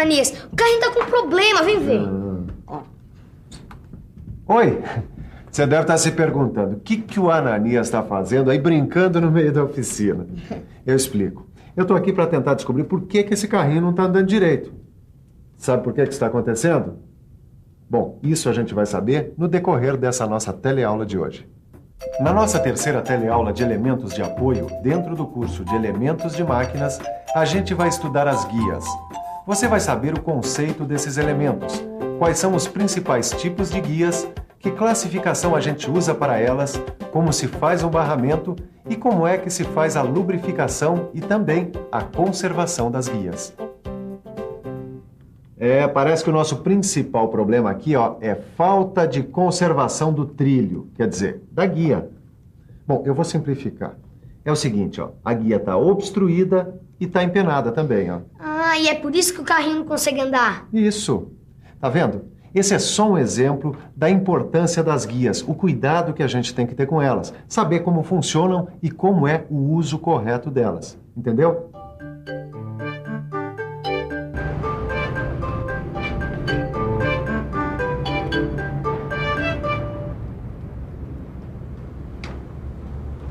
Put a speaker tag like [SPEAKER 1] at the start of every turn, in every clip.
[SPEAKER 1] Ananias, o carrinho tá com problema, vem ver.
[SPEAKER 2] Oi, você deve estar se perguntando o que o Ananias está fazendo aí brincando no meio da oficina. Eu explico. Eu estou aqui para tentar descobrir por que esse carrinho não está andando direito. Sabe por que isso está acontecendo? Bom, isso a gente vai saber no decorrer dessa nossa teleaula de hoje. Na nossa terceira teleaula de elementos de apoio, dentro do curso de elementos de máquinas, a gente vai estudar as guias. Você vai saber o conceito desses elementos, quais são os principais tipos de guias, que classificação a gente usa para elas, como se faz o barramento e como é que se faz a lubrificação e também a conservação das guias. Parece que o nosso principal problema aqui, é falta de conservação do trilho, quer dizer, da guia. Bom, eu vou simplificar. É o seguinte, a guia está obstruída e está empenada também,
[SPEAKER 1] Ah, e é por isso que o carrinho não consegue andar.
[SPEAKER 2] Isso. Tá vendo? Esse é só um exemplo da importância das guias, o cuidado que a gente tem que ter com elas, saber como funcionam e como é o uso correto delas. Entendeu?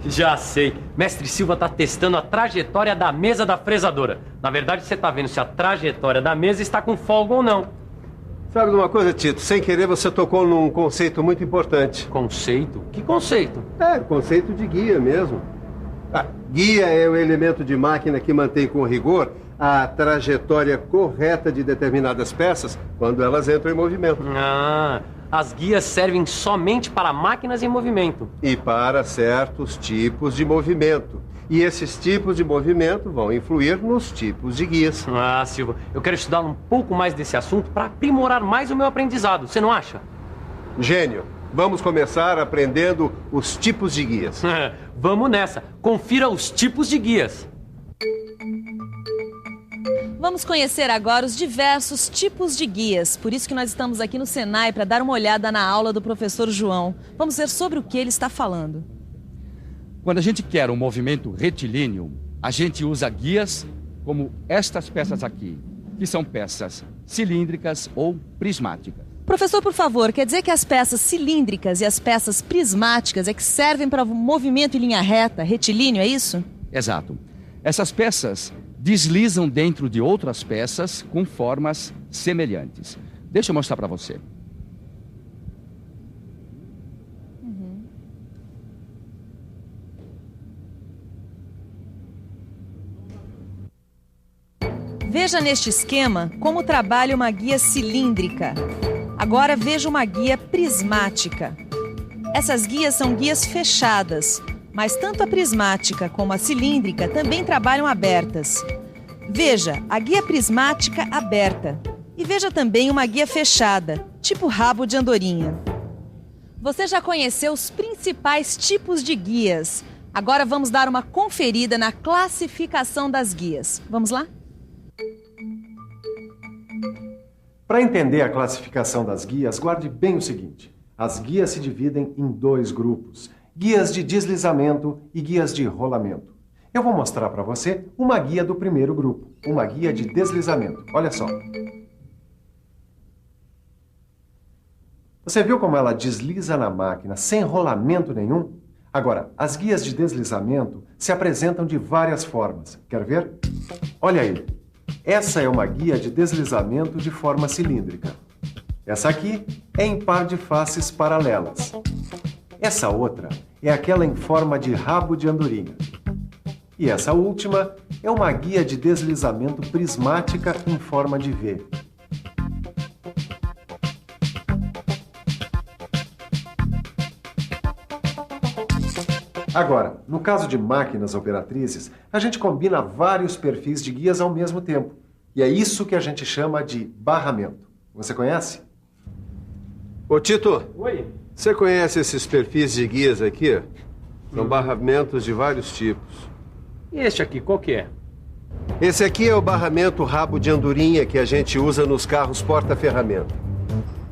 [SPEAKER 3] Já sei. Mestre Silva tá testando a trajetória da mesa da fresadora. Na verdade, você tá vendo se a trajetória da mesa está com folga ou não.
[SPEAKER 4] Sabe de uma coisa, Tito? Sem querer, você tocou num conceito muito importante.
[SPEAKER 3] Conceito? Que conceito?
[SPEAKER 4] O conceito de guia mesmo. Guia é o elemento de máquina que mantém com rigor a trajetória correta de determinadas peças quando elas entram em movimento.
[SPEAKER 3] As guias servem somente para máquinas em movimento.
[SPEAKER 4] E para certos tipos de movimento. E esses tipos de movimento vão influir nos tipos de guias.
[SPEAKER 3] Silva, eu quero estudar um pouco mais desse assunto para aprimorar mais o meu aprendizado. Você não acha?
[SPEAKER 4] Gênio. Vamos começar aprendendo os tipos de guias.
[SPEAKER 3] Vamos nessa. Confira os tipos de guias.
[SPEAKER 5] Vamos conhecer agora os diversos tipos de guias. Por isso que nós estamos aqui no Senai para dar uma olhada na aula do professor João. Vamos ver sobre o que ele está falando.
[SPEAKER 6] Quando a gente quer um movimento retilíneo, a gente usa guias como estas peças aqui, que são peças cilíndricas ou prismáticas.
[SPEAKER 5] Professor, por favor, quer dizer que as peças cilíndricas e as peças prismáticas é que servem para o movimento em linha reta, retilíneo, é isso?
[SPEAKER 6] Exato. Essas peças deslizam dentro de outras peças com formas semelhantes. Deixa eu mostrar para você.
[SPEAKER 5] Veja neste esquema como trabalha uma guia cilíndrica. Agora veja uma guia prismática. Essas guias são guias fechadas, mas tanto a prismática como a cilíndrica também trabalham abertas. Veja a guia prismática aberta e veja também uma guia fechada, tipo rabo de andorinha. Você já conheceu os principais tipos de guias. Agora vamos dar uma conferida na classificação das guias. Vamos lá?
[SPEAKER 2] Para entender a classificação das guias, guarde bem o seguinte. As guias se dividem em dois grupos. Guias de deslizamento e guias de rolamento. Eu vou mostrar para você uma guia do primeiro grupo, uma guia de deslizamento. Olha só. Você viu como ela desliza na máquina sem rolamento nenhum? Agora, as guias de deslizamento se apresentam de várias formas. Quer ver? Olha aí. Essa é uma guia de deslizamento de forma cilíndrica. Essa aqui é em par de faces paralelas. Essa outra é aquela em forma de rabo de andorinha. E essa última é uma guia de deslizamento prismática em forma de V. Agora, no caso de máquinas operatrizes, a gente combina vários perfis de guias ao mesmo tempo. E é isso que a gente chama de barramento. Você conhece?
[SPEAKER 4] Ô, Tito.
[SPEAKER 3] Oi.
[SPEAKER 4] Você conhece esses perfis de guias aqui? São barramentos de vários tipos.
[SPEAKER 3] E este aqui, qual que é?
[SPEAKER 4] Esse aqui é o barramento rabo de andorinha que a gente usa nos carros porta-ferramenta.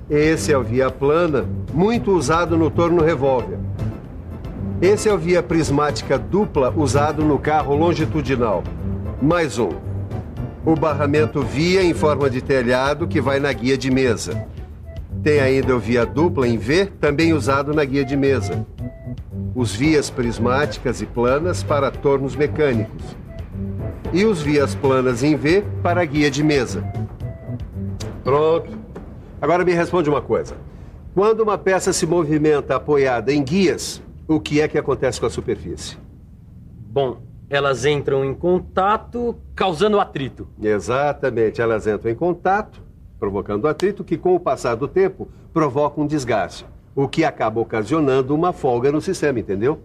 [SPEAKER 4] Esse é o via plana, muito usado no torno revólver. Esse é o via prismática dupla usado no carro longitudinal. Mais um. O barramento via em forma de telhado que vai na guia de mesa. Tem ainda o via dupla em V, também usado na guia de mesa. Os vias prismáticas e planas para tornos mecânicos. E os vias planas em V para a guia de mesa. Pronto. Agora me responde uma coisa. Quando uma peça se movimenta apoiada em guias, o que é que acontece com a superfície?
[SPEAKER 3] Bom, elas entram em contato, causando atrito.
[SPEAKER 4] Exatamente, elas entram em contato, provocando atrito que, com o passar do tempo, provoca um desgaste, o que acaba ocasionando uma folga no sistema, entendeu?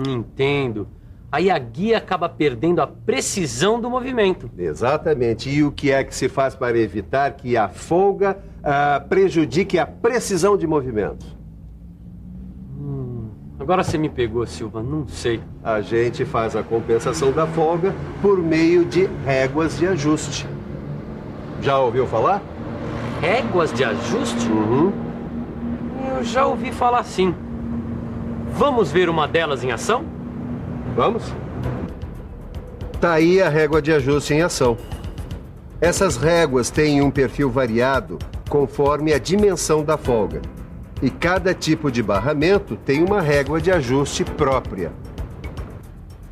[SPEAKER 3] Entendo. Aí a guia acaba perdendo a precisão do movimento.
[SPEAKER 4] Exatamente. E o que é que se faz para evitar que a folga prejudique a precisão de movimentos?
[SPEAKER 3] Agora você me pegou, Silva, não sei.
[SPEAKER 4] A gente faz a compensação da folga por meio de réguas de ajuste. Já ouviu falar?
[SPEAKER 3] Réguas de ajuste?
[SPEAKER 4] Uhum.
[SPEAKER 3] Eu já ouvi falar sim. Vamos ver uma delas em ação?
[SPEAKER 4] Vamos? Tá aí a régua de ajuste em ação. Essas réguas têm um perfil variado conforme a dimensão da folga. E cada tipo de barramento tem uma régua de ajuste própria.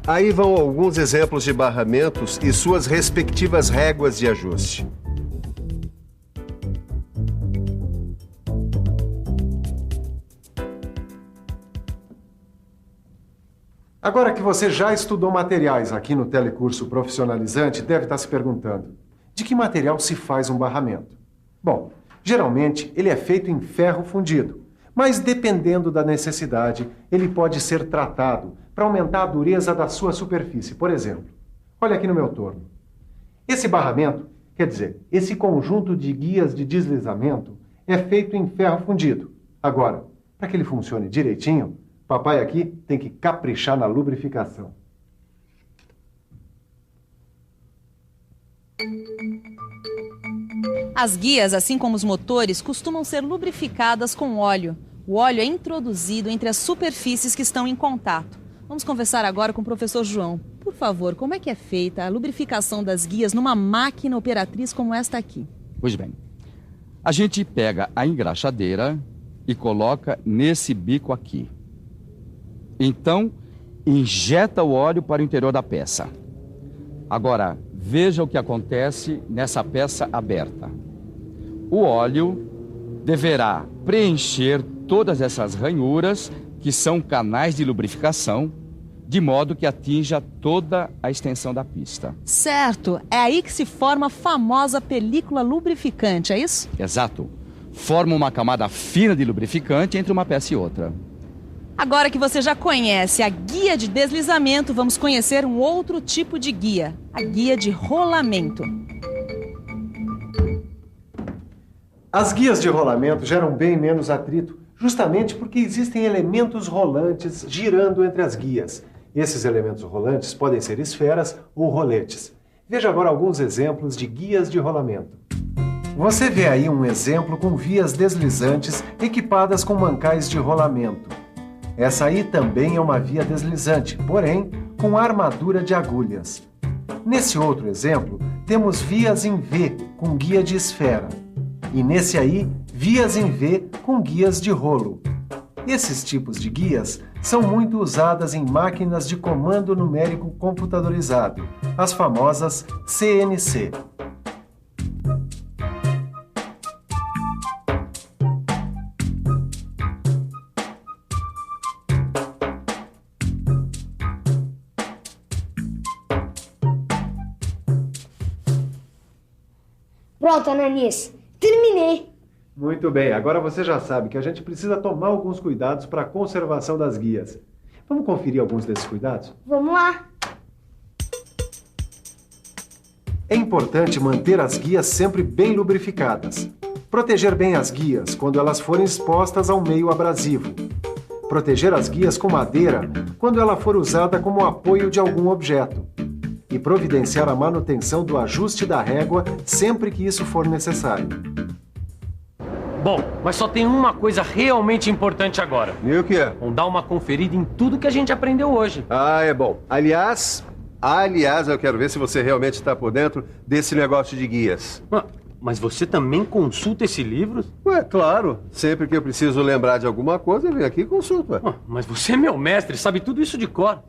[SPEAKER 4] Aí vão alguns exemplos de barramentos e suas respectivas réguas de ajuste.
[SPEAKER 2] Agora que você já estudou materiais aqui no telecurso profissionalizante, deve estar se perguntando: de que material se faz um barramento? Bom, geralmente ele é feito em ferro fundido, mas dependendo da necessidade, ele pode ser tratado para aumentar a dureza da sua superfície. Por exemplo, olha aqui no meu torno. Esse barramento, quer dizer, esse conjunto de guias de deslizamento é feito em ferro fundido. Agora, para que ele funcione direitinho, papai aqui tem que caprichar na lubrificação.
[SPEAKER 5] As guias, assim como os motores, costumam ser lubrificadas com óleo. O óleo é introduzido entre as superfícies que estão em contato. Vamos conversar agora com o professor João. Por favor, como é que é feita a lubrificação das guias numa máquina operatriz como esta aqui?
[SPEAKER 6] Pois bem, a gente pega a engraxadeira e coloca nesse bico aqui. Então, injeta o óleo para o interior da peça. Agora, veja o que acontece nessa peça aberta. O óleo deverá preencher todas essas ranhuras, que são canais de lubrificação, de modo que atinja toda a extensão da pista.
[SPEAKER 5] Certo, é aí que se forma a famosa película lubrificante, é isso?
[SPEAKER 6] Exato. Forma uma camada fina de lubrificante entre uma peça e outra.
[SPEAKER 5] Agora que você já conhece a guia de deslizamento, vamos conhecer um outro tipo de guia, a guia de rolamento.
[SPEAKER 2] As guias de rolamento geram bem menos atrito, justamente porque existem elementos rolantes girando entre as guias. Esses elementos rolantes podem ser esferas ou roletes. Veja agora alguns exemplos de guias de rolamento. Você vê aí um exemplo com vias deslizantes equipadas com mancais de rolamento. Essa aí também é uma via deslizante, porém com armadura de agulhas. Nesse outro exemplo, temos vias em V com guia de esfera. E nesse aí, vias em V com guias de rolo. Esses tipos de guias são muito usadas em máquinas de comando numérico computadorizado, as famosas CNC.
[SPEAKER 1] Pronto, Ananias. Terminei.
[SPEAKER 2] Muito bem, agora você já sabe que a gente precisa tomar alguns cuidados para a conservação das guias. Vamos conferir alguns desses cuidados?
[SPEAKER 1] Vamos lá.
[SPEAKER 2] É importante manter as guias sempre bem lubrificadas. Proteger bem as guias quando elas forem expostas ao meio abrasivo. Proteger as guias com madeira quando ela for usada como apoio de algum objeto. E providenciar a manutenção do ajuste da régua sempre que isso for necessário.
[SPEAKER 3] Bom, mas só tem uma coisa realmente importante agora.
[SPEAKER 4] E o que é?
[SPEAKER 3] Vamos dar uma conferida em tudo que a gente aprendeu hoje.
[SPEAKER 4] Ah, é bom. Aliás, Aliás, eu quero ver se você realmente está por dentro desse negócio de guias.
[SPEAKER 3] Mas você também consulta esse livro?
[SPEAKER 4] Ué, claro. Sempre que eu preciso lembrar de alguma coisa, eu venho aqui e consulto.
[SPEAKER 3] Mas você é meu mestre, sabe tudo isso de cor.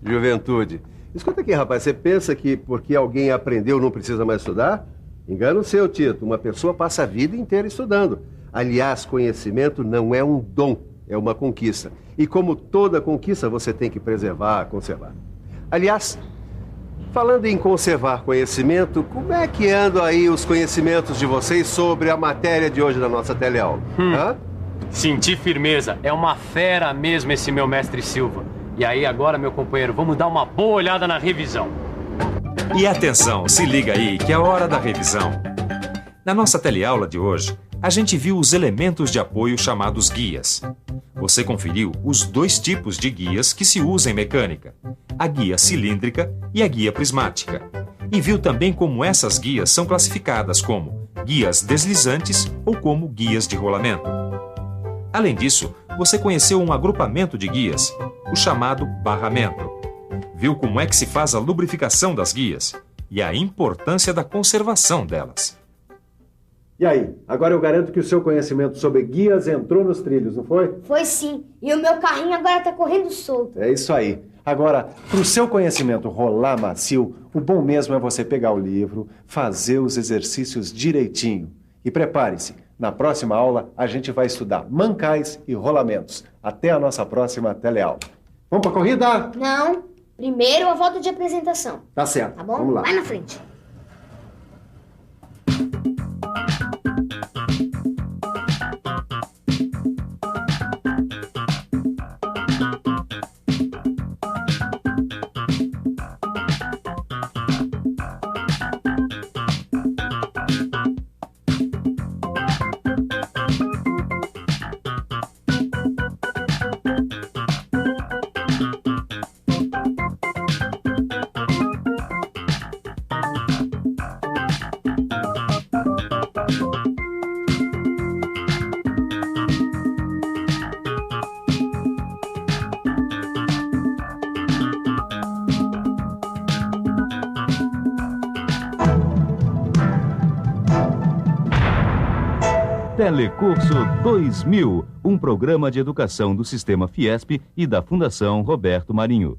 [SPEAKER 4] Juventude. Escuta aqui, rapaz. Você pensa que porque alguém aprendeu não precisa mais estudar? Engano o seu, Tito. Uma pessoa passa a vida inteira estudando. Aliás, conhecimento não é um dom, é uma conquista. E como toda conquista, você tem que preservar, conservar. Aliás, falando em conservar conhecimento, como é que andam aí os conhecimentos de vocês sobre a matéria de hoje da nossa teleaula?
[SPEAKER 3] Senti firmeza. É uma fera mesmo esse meu mestre Silva. E aí agora, meu companheiro, vamos dar uma boa olhada na revisão.
[SPEAKER 7] E atenção, se liga aí que é a hora da revisão. Na nossa teleaula de hoje, a gente viu os elementos de apoio chamados guias. Você conferiu os 2 tipos de guias que se usam em mecânica, a guia cilíndrica e a guia prismática. E viu também como essas guias são classificadas como guias deslizantes ou como guias de rolamento. Além disso, você conheceu um agrupamento de guias, o chamado barramento. Viu como é que se faz a lubrificação das guias e a importância da conservação delas.
[SPEAKER 2] E aí? Agora eu garanto que o seu conhecimento sobre guias entrou nos trilhos, não foi?
[SPEAKER 1] Foi sim. E o meu carrinho agora tá correndo solto.
[SPEAKER 2] É isso aí. Agora, para o seu conhecimento rolar macio, o bom mesmo é você pegar o livro, fazer os exercícios direitinho. E prepare-se, na próxima aula a gente vai estudar mancais e rolamentos. Até a nossa próxima teleaula. Vamos para a corrida?
[SPEAKER 1] Não. Primeiro a volta de apresentação.
[SPEAKER 2] Tá certo.
[SPEAKER 1] Tá bom?
[SPEAKER 2] Vamos lá.
[SPEAKER 1] Vai na frente.
[SPEAKER 8] Telecurso 2000, um programa de educação do Sistema Fiesp e da Fundação Roberto Marinho.